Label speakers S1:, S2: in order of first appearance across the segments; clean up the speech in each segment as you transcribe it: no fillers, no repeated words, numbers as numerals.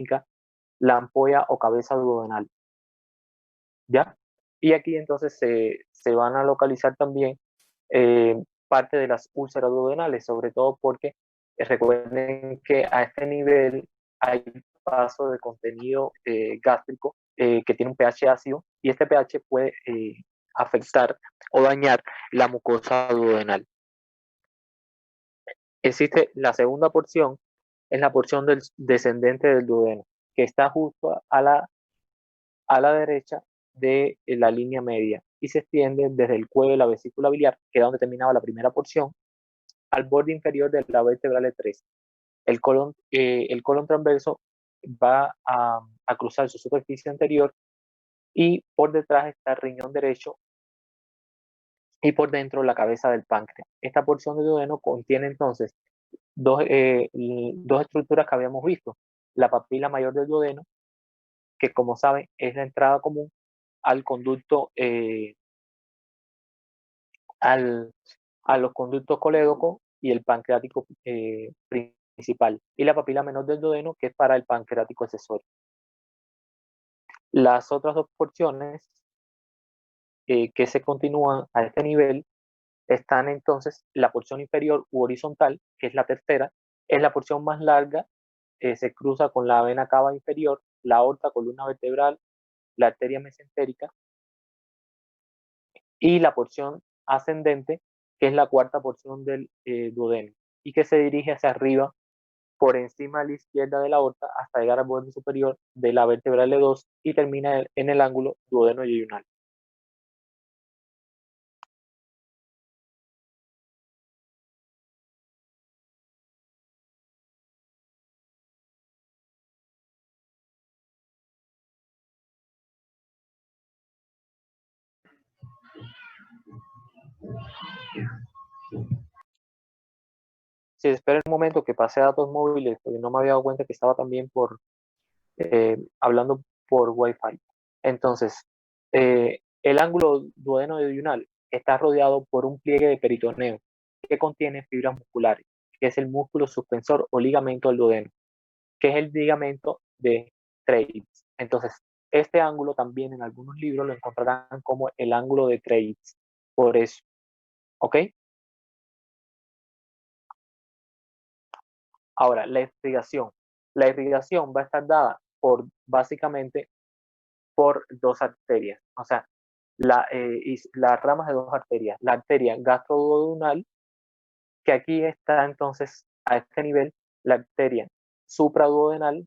S1: técnica la ampolla o cabeza duodenal, ¿ya? Y aquí entonces se van a localizar también parte de las úlceras duodenales, sobre todo porque recuerden que a este nivel hay paso de contenido gástrico que tiene un pH ácido y este pH puede afectar o dañar la mucosa duodenal. Existe la segunda porción, es la porción del descendente del duodeno, que está justo a la derecha de la línea media y se extiende desde el cuello de la vesícula biliar, que es donde terminaba la primera porción, al borde inferior de la vértebra 3. El colon transverso va a cruzar su superficie anterior y por detrás está el riñón derecho y por dentro la cabeza del páncreas. Esta porción del duodeno contiene entonces dos estructuras que habíamos visto. La papila mayor del duodeno, que como saben es la entrada común al conducto, a los conductos colédocos y el pancreático principal. Y la papila menor del duodeno, que es para el pancreático accesorio. Las otras dos porciones que se continúan a este nivel están entonces la porción inferior u horizontal, que es la tercera, es la porción más larga, se cruza con la vena cava inferior, la aorta, columna vertebral, la arteria mesentérica, y la porción ascendente, que es la cuarta porción del duodeno, y que se dirige hacia arriba por encima a la izquierda de la aorta hasta llegar al borde superior de la vértebra L2 y termina en el ángulo duodeno-yeyunal. Si espera un momento que pase a datos móviles, porque no me había dado cuenta que estaba también hablando por Wi-Fi. Entonces, el ángulo duodeno-yeyunal está rodeado por un pliegue de peritoneo que contiene fibras musculares, que es el músculo suspensor o ligamento del duodeno, que es el ligamento de Treitz. Entonces, este ángulo también en algunos libros lo encontrarán como el ángulo de Treitz. Por eso, ¿ok? Ahora, la irrigación. La irrigación va a estar dada básicamente por dos arterias, o sea, las ramas de dos arterias. La arteria gastroduodenal, que aquí está entonces a este nivel, la arteria supraduodenal,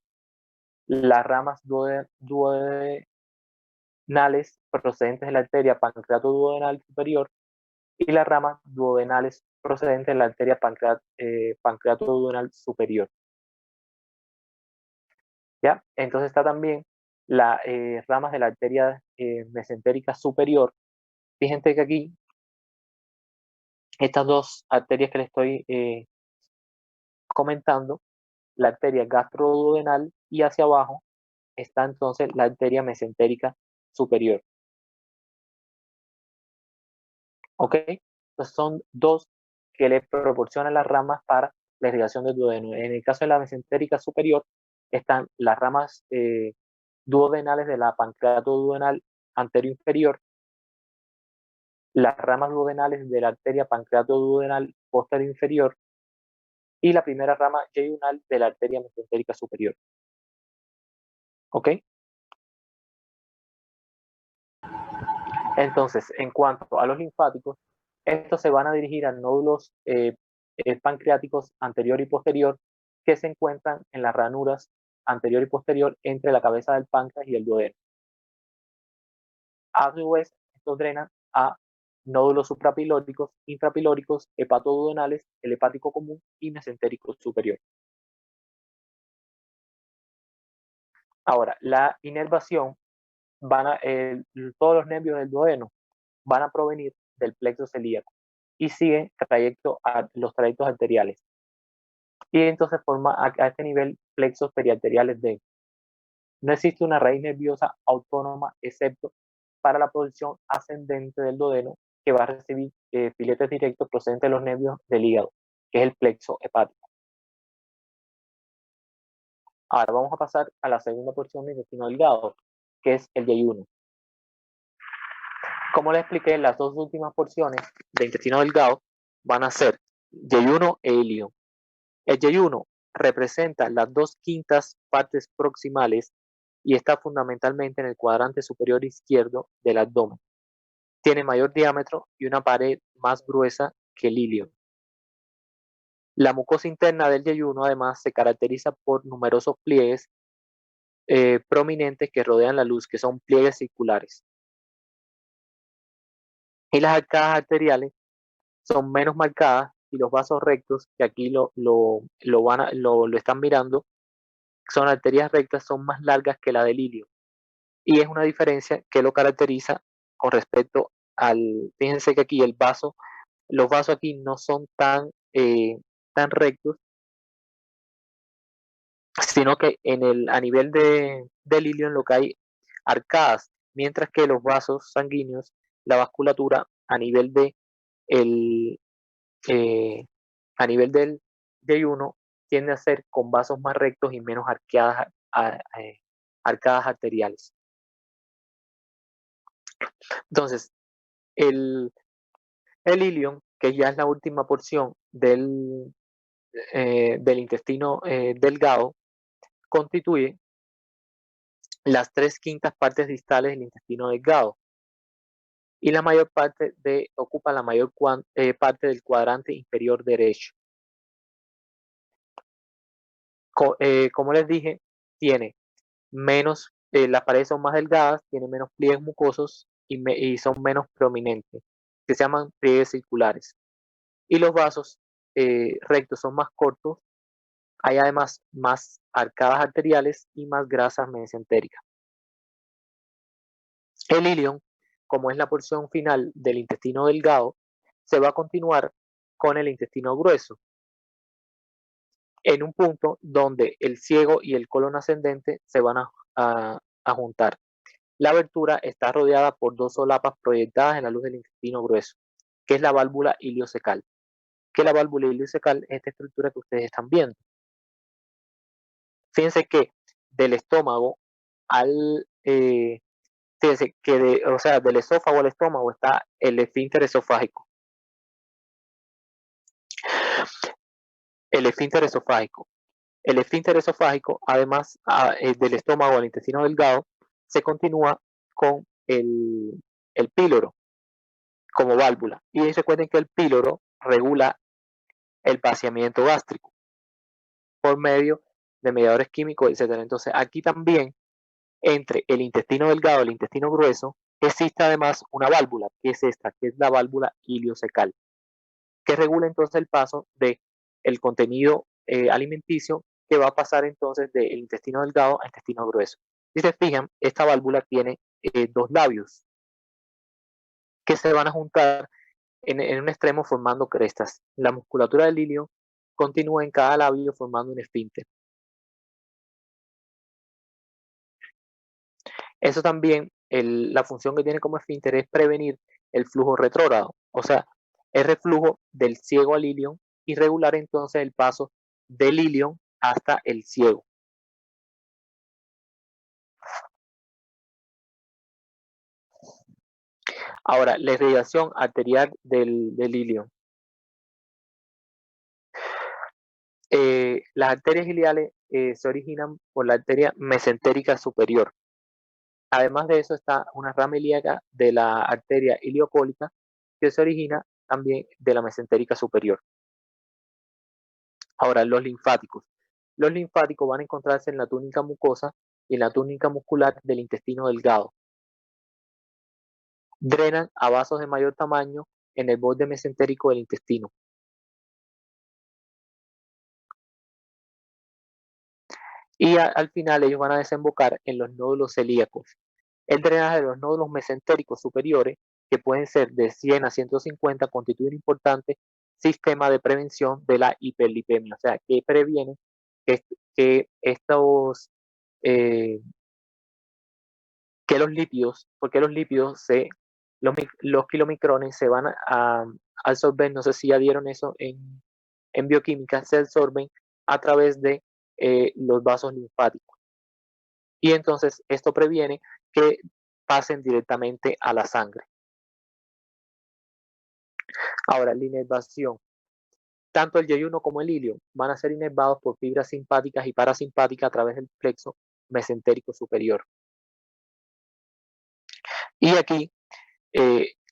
S1: las ramas duodenales procedentes de la arteria pancreatoduodenal superior y las ramas duodenales procedentes de la arteria pancreatoduodenal superior. ¿Ya? Entonces está también las ramas de la arteria mesentérica superior. Fíjense que aquí estas dos arterias que les estoy comentando, la arteria gastroduodenal y hacia abajo está entonces la arteria mesentérica superior. ¿Ok? Entonces son dos que le proporcionan las ramas para la irrigación del duodeno. En el caso de la mesentérica superior están las ramas duodenales de la pancreatoduodenal anterior inferior, las ramas duodenales de la arteria pancreatoduodenal posterior inferior y la primera rama yeyunal de la arteria mesentérica superior. ¿Ok? Entonces, en cuanto a los linfáticos, estos se van a dirigir a nódulos pancreáticos anterior y posterior que se encuentran en las ranuras anterior y posterior entre la cabeza del páncreas y el duodeno. A su vez, estos drenan a nódulos suprapilóricos, infrapilóricos, hepatoduodenales, el hepático común y mesentérico superior. Ahora, la inervación todos los nervios del duodeno van a provenir del plexo celíaco y siguen los trayectos arteriales. Y entonces forma a este nivel plexos periarteriales D. No existe una raíz nerviosa autónoma excepto para la posición ascendente del duodeno que va a recibir filetes directos procedentes de los nervios del hígado, que es el plexo hepático. Ahora vamos a pasar a la segunda porción del intestino delgado, que es el yeyuno. Como les expliqué, las dos últimas porciones del intestino delgado van a ser yeyuno e ilion. El yeyuno representa las 2/5 partes proximales y está fundamentalmente en el cuadrante superior izquierdo del abdomen. Tiene mayor diámetro y una pared más gruesa que el ilion. La mucosa interna del yeyuno además se caracteriza por numerosos pliegues prominentes que rodean la luz, que son pliegues circulares. Y las arcadas arteriales son menos marcadas y los vasos rectos, que aquí lo están mirando, son arterias rectas, son más largas que la del ilio. Y es una diferencia que lo caracteriza con respecto fíjense que aquí los vasos aquí no son tan rectos, sino que a nivel del ilio en lo que hay arcadas, mientras que los vasos sanguíneos, la vasculatura el, eh, a nivel del yeyuno tiende a ser con vasos más rectos y menos arcadas arteriales. Entonces, el ilion, que ya es la última porción del intestino delgado, constituye las 3/5 partes distales del intestino delgado y la mayor parte ocupa la mayor parte del cuadrante inferior derecho. Como les dije, tiene las paredes son más delgadas, tiene menos pliegues mucosos y son menos prominentes, que se llaman pliegues circulares. Y los vasos rectos son más cortos, hay además más arcadas arteriales y más grasas mesentéricas. El ilion, como es la porción final del intestino delgado, se va a continuar con el intestino grueso, en un punto donde el ciego y el colon ascendente se van a juntar. La abertura está rodeada por dos solapas proyectadas en la luz del intestino grueso, que es la válvula iliocecal. Que la válvula iliocecal es esta estructura que ustedes están viendo. Fíjense que del estómago fíjense que del esófago al estómago está el esfínter esofágico. El esfínter esofágico. El esfínter esofágico, además del estómago al intestino delgado, se continúa con el píloro como válvula. Y recuerden que el píloro regula el vaciamiento gástrico por medio de mediadores químicos, etc. Entonces, aquí también, entre el intestino delgado y el intestino grueso, existe además una válvula, que es esta, que es la válvula iliocecal, que regula entonces el paso del contenido alimenticio que va a pasar entonces del intestino delgado al intestino grueso. Si se fijan, esta válvula tiene dos labios que se van a juntar en un extremo formando crestas. La musculatura del ilio continúa en cada labio formando un esfínter. Eso también, la función que tiene como esfínter es prevenir el flujo retrógrado, o sea, el reflujo del ciego al ilion y regular entonces el paso del ilion hasta el ciego. Ahora, la irrigación arterial del ilion. Las arterias iliales se originan por la arteria mesentérica superior. Además de eso está una rama ilíaca de la arteria iliocólica que se origina también de la mesentérica superior. Ahora, los linfáticos. Los linfáticos van a encontrarse en la túnica mucosa y en la túnica muscular del intestino delgado. Drenan a vasos de mayor tamaño en el borde mesentérico del intestino. Y al final ellos van a desembocar en los nódulos celíacos. El drenaje de los nódulos mesentéricos superiores, que pueden ser de 100 a 150, constituye un importante sistema de prevención de la hiperlipemia, o sea, que previene que los lípidos, porque los lípidos, los kilomicrones se van a absorber, no sé si ya dieron eso en bioquímica, se absorben a través de los vasos linfáticos. Y entonces esto previene que pasen directamente a la sangre. Ahora, la inervación. Tanto el yeyuno como el ilio van a ser inervados por fibras simpáticas y parasimpáticas a través del plexo mesentérico superior. Y aquí,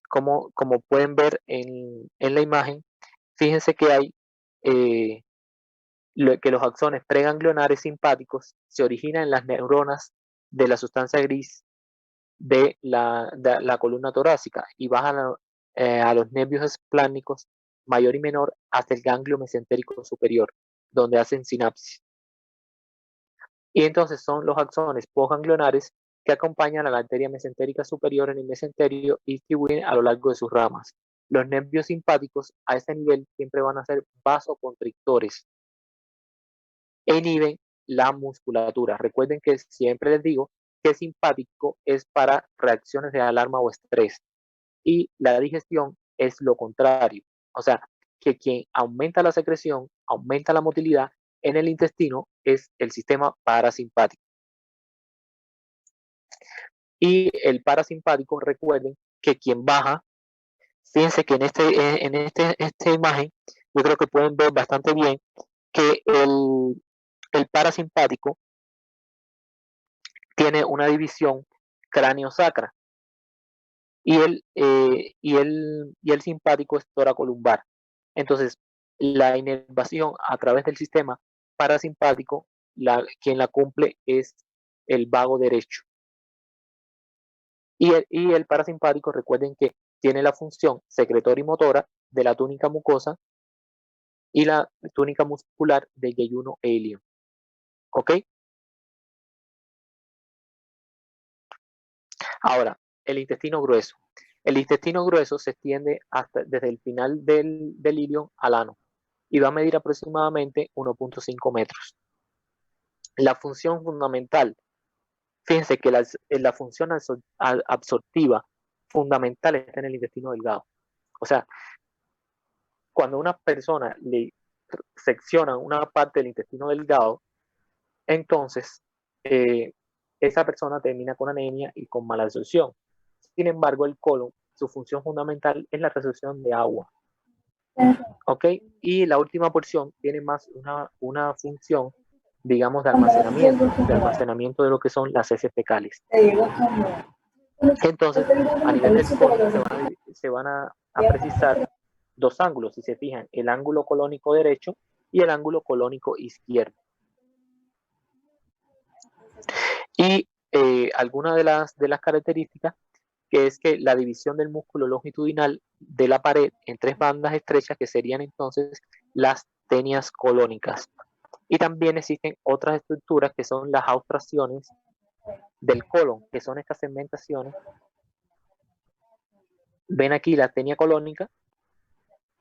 S1: como pueden ver en la imagen, fíjense que hay que los axones preganglionares simpáticos se originan en las neuronas de la sustancia gris de la columna torácica y bajan a los nervios esplánicos mayor y menor hasta el ganglio mesentérico superior, donde hacen sinapsis. Y entonces son los axones postganglionares que acompañan a la arteria mesentérica superior en el mesenterio y distribuyen a lo largo de sus ramas. Los nervios simpáticos a este nivel siempre van a ser vasoconstrictores e inhiben la musculatura. Recuerden que siempre les digo que el simpático es para reacciones de alarma o estrés y la digestión es lo contrario. O sea, que quien aumenta la secreción, aumenta la motilidad en el intestino es el sistema parasimpático. Y el parasimpático, recuerden que quien baja, fíjense que en esta imagen, yo creo que pueden ver bastante bien que el parasimpático tiene una división cráneo-sacra y el simpático es toracolumbar. Entonces, la inervación a través del sistema parasimpático, quien la cumple es el vago derecho. Y el parasimpático, recuerden que tiene la función secretora y motora de la túnica mucosa y la túnica muscular de yeyuno e ilio. ¿Ok? Ahora, el intestino grueso. El intestino grueso se extiende desde el final del ilio al ano y va a medir aproximadamente 1.5 metros. La función fundamental, fíjense que la función absortiva fundamental está en el intestino delgado. O sea, cuando una persona le secciona una parte del intestino delgado, entonces esa persona termina con anemia y con mala absorción. Sin embargo, el colon, su función fundamental es la resorción de agua. ¿Ok? Y la última porción tiene más una función, digamos, de almacenamiento de lo que son las heces fecales. Entonces, a nivel del colon se van a precisar dos ángulos, si se fijan, el ángulo colónico derecho y el ángulo colónico izquierdo. Y algunas de las características, que es que la división del músculo longitudinal de la pared en tres bandas estrechas, que serían entonces las tenias colónicas. Y también existen otras estructuras que son las austraciones del colon, que son estas segmentaciones. Ven aquí la tenia colónica,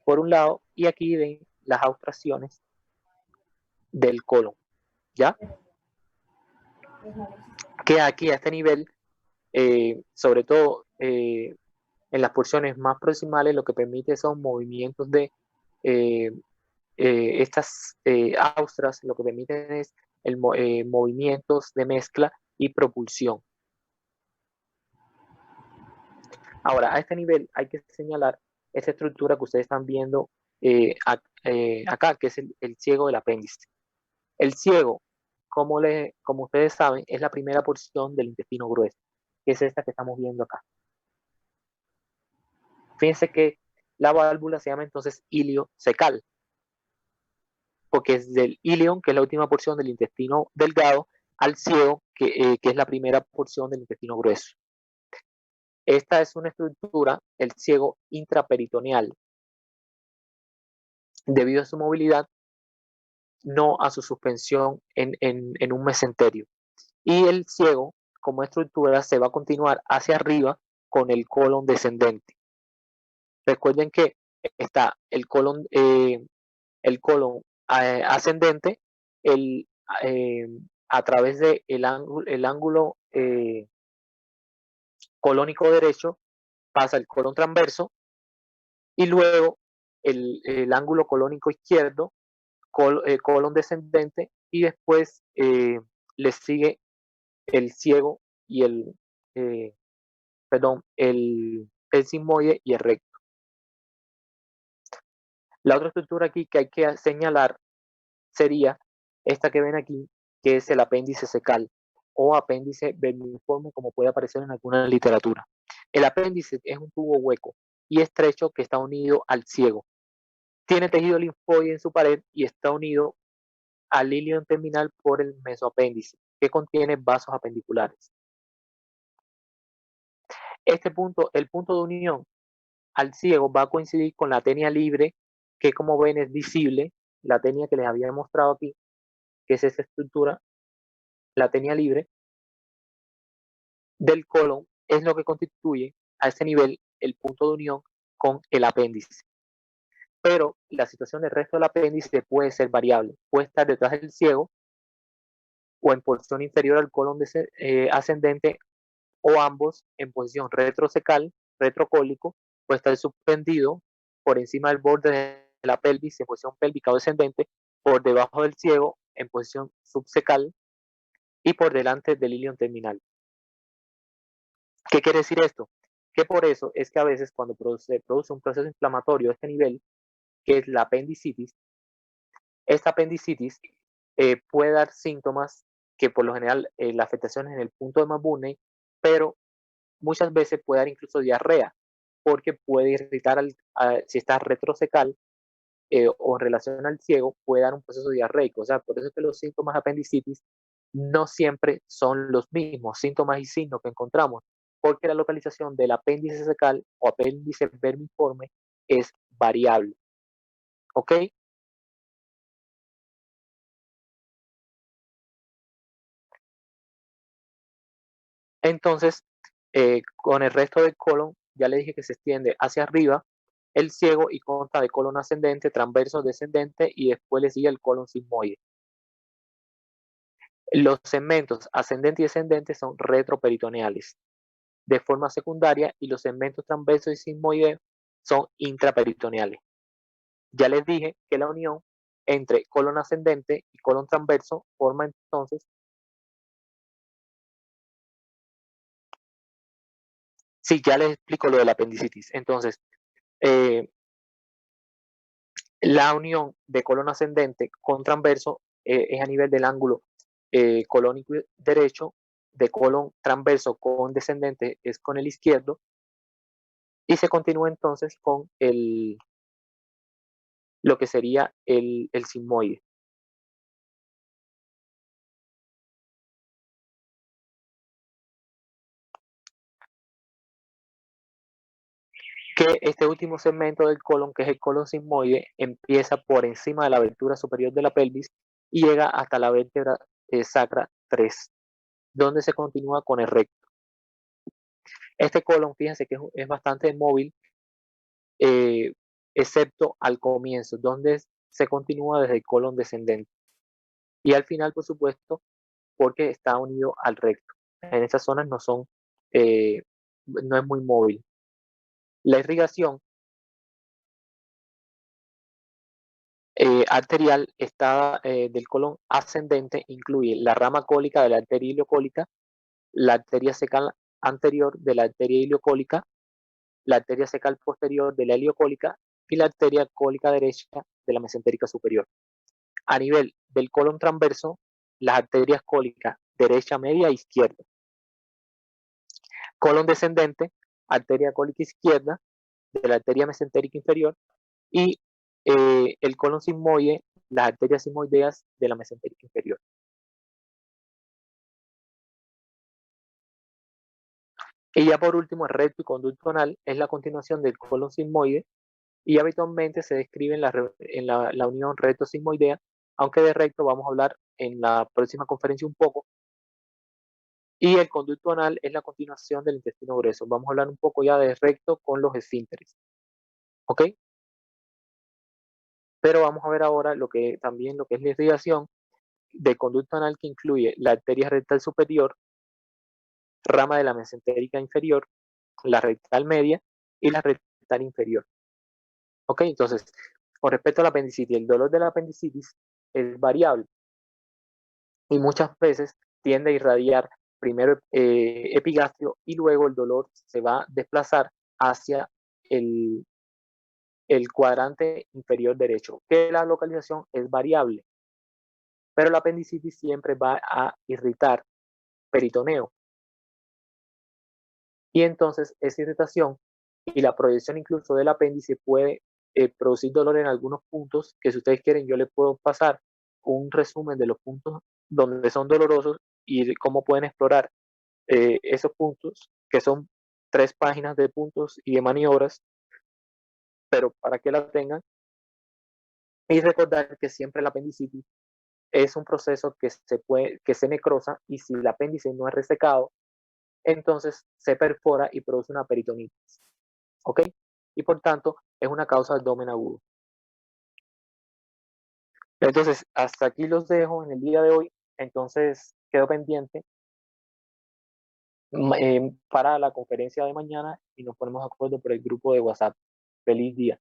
S1: por un lado, y aquí ven las austraciones del colon, ¿ya? Que aquí a este nivel, sobre todo en las porciones más proximales, lo que permite son movimientos de estas austras, lo que permiten es movimientos de mezcla y propulsión. Ahora, a este nivel hay que señalar esa estructura que ustedes están viendo acá, que es el ciego del apéndice. El ciego, como ustedes saben, es la primera porción del intestino grueso, que es esta que estamos viendo acá. Fíjense que la válvula se llama entonces ilio cecal, porque es del ilion, que es la última porción del intestino delgado, al ciego, que es la primera porción del intestino grueso. Esta es una estructura, el ciego intraperitoneal, debido a su movilidad, no a su suspensión en un mesenterio. Y el ciego, como estructura, se va a continuar hacia arriba con el colon descendente. Recuerden que está el colon ascendente, a través del ángulo colónico derecho pasa el colon transverso y luego el ángulo colónico izquierdo, colon descendente, y después le sigue el ciego y el sigmoide y el recto. La otra estructura aquí que hay que señalar sería esta que ven aquí, que es el apéndice secal o apéndice vermiforme, como puede aparecer en alguna literatura. El apéndice es un tubo hueco y estrecho que está unido al ciego. Tiene tejido linfoide en su pared y está unido al ilion terminal por el mesoapéndice, que contiene vasos apendiculares. Este punto, el punto de unión al ciego, va a coincidir con la tenia libre, que como ven es visible, la tenia que les había mostrado aquí, que es esa estructura, la tenia libre del colon, es lo que constituye a ese nivel el punto de unión con el apéndice. Pero la situación del resto del apéndice puede ser variable, puede estar detrás del ciego o en posición inferior al colon ascendente o ambos en posición retrocecal, retrocólico, puede estar suspendido por encima del borde de la pelvis en posición pélvica o descendente, por debajo del ciego en posición subsecal y por delante del ilion terminal. ¿Qué quiere decir esto? Que por eso es que a veces cuando se produce un proceso inflamatorio a este nivel, que es la apendicitis, esta apendicitis puede dar síntomas que por lo general la afectación es en el punto de Mabune, pero muchas veces puede dar incluso diarrea, porque puede irritar, si está retrocecal o en relación al ciego, puede dar un proceso diarreico. O sea, por eso es que los síntomas de apendicitis no siempre son los mismos síntomas y signos que encontramos, porque la localización del apéndice secal o apéndice vermiforme es variable. ¿Ok? Entonces, con el resto del colon, ya le dije que se extiende hacia arriba el ciego y consta de colon ascendente, transverso, descendente y después le sigue el colon sigmoide. Los segmentos ascendente y descendente son retroperitoneales de forma secundaria y los segmentos transversos y sigmoideos son intraperitoneales. Ya les dije que la unión entre colon ascendente y colon transverso forma entonces, sí, ya les explico lo de la apendicitis. Entonces, eh, la unión de colon ascendente con transverso es a nivel del ángulo colónico derecho, de colon transverso con descendente es con el izquierdo, y se continúa entonces con lo que sería el sigmoide. Que este último segmento del colon, que es el colon sigmoide, empieza por encima de la abertura superior de la pelvis y llega hasta la vértebra sacra 3, donde se continúa con el recto. Este colon, fíjense que es bastante móvil, eh, excepto al comienzo, donde se continúa desde el colon descendente. Y al final, por supuesto, porque está unido al recto. En esas zonas no es muy móvil. La irrigación arterial está del colon ascendente, incluye la rama cólica de la arteria iliocólica, la arteria secal anterior de la arteria iliocólica, la arteria secal posterior de la iliocólica y la arteria cólica derecha de la mesentérica superior. A nivel del colon transverso, las arterias cólicas derecha, media e izquierda. Colon descendente, arteria cólica izquierda de la arteria mesentérica inferior y el colon sigmoide, las arterias sigmoideas de la mesentérica inferior. Y ya por último, el recto y conducto anal es la continuación del colon sigmoide y habitualmente se describe en la unión recto-sigmoidea, aunque de recto vamos a hablar en la próxima conferencia un poco. Y el conducto anal es la continuación del intestino grueso. Vamos a hablar un poco ya de recto con los esfínteres. ¿Ok? Pero vamos a ver ahora también lo que es la irrigación del conducto anal, que incluye la arteria rectal superior, rama de la mesentérica inferior, la rectal media y la rectal inferior. ¿Ok? Entonces, con respecto a la apendicitis, el dolor de la apendicitis es variable. y muchas veces tiende a irradiar primero epigastrio y luego el dolor se va a desplazar hacia el, el cuadrante inferior derecho, que la localización es variable, pero la apendicitis siempre va a irritar peritoneo. Y entonces esa irritación y la proyección incluso del apéndice puede producir dolor en algunos puntos que si ustedes quieren yo les puedo pasar un resumen de los puntos donde son dolorosos y cómo pueden explorar esos puntos, que son 3 páginas de puntos y de maniobras, pero para que la tengan. Y recordar que siempre la apendicitis es un proceso que se necrosa y si el apéndice no es resecado, entonces se perfora y produce una peritonitis. ¿Ok? Y por tanto es una causa de abdomen agudo. Entonces, hasta aquí los dejo en el día de hoy. Entonces, quedo pendiente para la conferencia de mañana y nos ponemos de acuerdo por el grupo de WhatsApp. Feliz día.